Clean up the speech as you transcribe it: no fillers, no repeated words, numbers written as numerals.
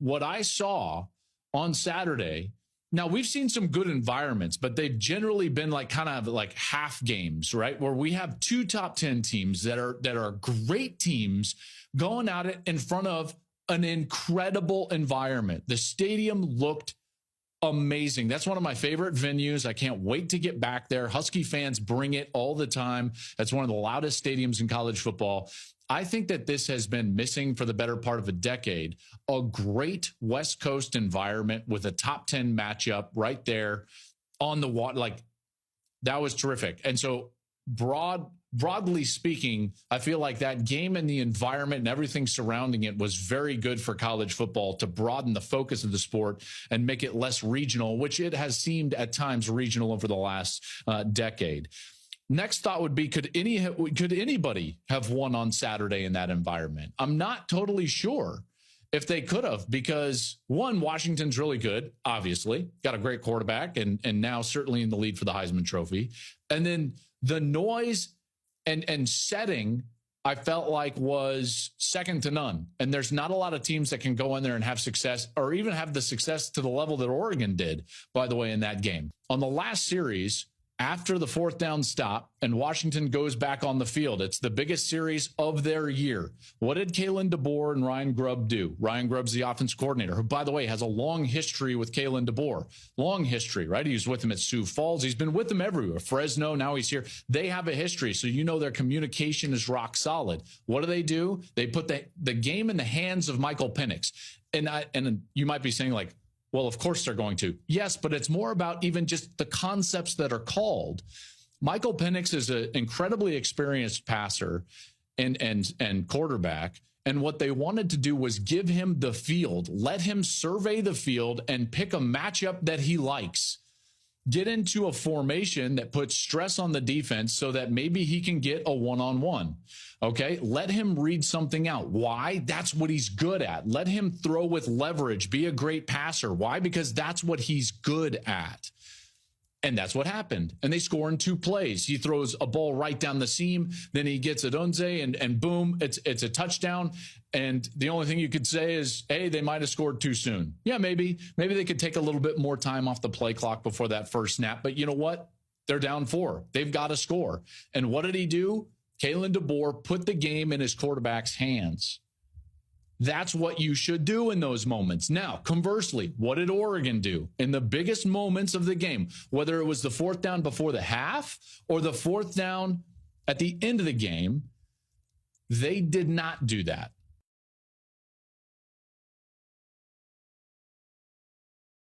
what I saw on Saturday, now we've seen some good environments, but they've generally been like kind of like half games, right? Where we have two top 10 teams that are great teams going at it in front of an incredible environment. The stadium looked amazing. That's one of my favorite venues. I can't wait to get back there. Husky fans bring it all the time. That's one of the loudest stadiums in college football. I think that this has been missing for the better part of a decade. A great West Coast environment with a top 10 matchup right there on the water. Like, that was terrific. And so broadly speaking, I feel like that game and the environment and everything surrounding it was very good for college football to broaden the focus of the sport and make it less regional, which it has seemed at times regional over the last decade. Next thought would be, could anybody have won on Saturday in that environment? I'm not totally sure if they could have, because one, Washington's really good, obviously, got a great quarterback and now certainly in the lead for the Heisman Trophy. And then the noise and setting, I felt like was second to none. And there's not a lot of teams that can go in there and have success, or even have the success to the level that Oregon did, by the way, in that game. On the last series, after the fourth down stop and Washington goes back on the field, it's the biggest series of their year. What did Kalen DeBoer and Ryan Grubb do? Ryan Grubb's the offense coordinator, who, by the way, has a long history with Kalen DeBoer. Long history, right? He was with him at Sioux Falls. He's been with them everywhere. Fresno, now he's here. They have a history, so you know their communication is rock solid. What do? They put the game in the hands of Michael Penix. And you might be saying, like, well, of course they're going to. Yes, but it's more about even just the concepts that are called. Michael Penix is an incredibly experienced passer and quarterback. And what they wanted to do was give him the field, let him survey the field and pick a matchup that he likes. Get into a formation that puts stress on the defense so that maybe he can get a one-on-one. Okay, let him read something out. Why? That's what he's good at. Let him throw with leverage, be a great passer. Why? Because that's what he's good at. And that's what happened. And they score in 2 plays. He throws a ball right down the seam. Then he gets it Odunze, and boom, it's a touchdown. And the only thing you could say is, hey, they might have scored too soon. Yeah, maybe they could take a little bit more time off the play clock before that first snap. But you know what? They're down 4. They've got to score. And what did he do? Kalen DeBoer put the game in his quarterback's hands. That's what you should do in those moments. Now, conversely, what did Oregon do in the biggest moments of the game? Whether it was the fourth down before the half or the fourth down at the end of the game, they did not do that.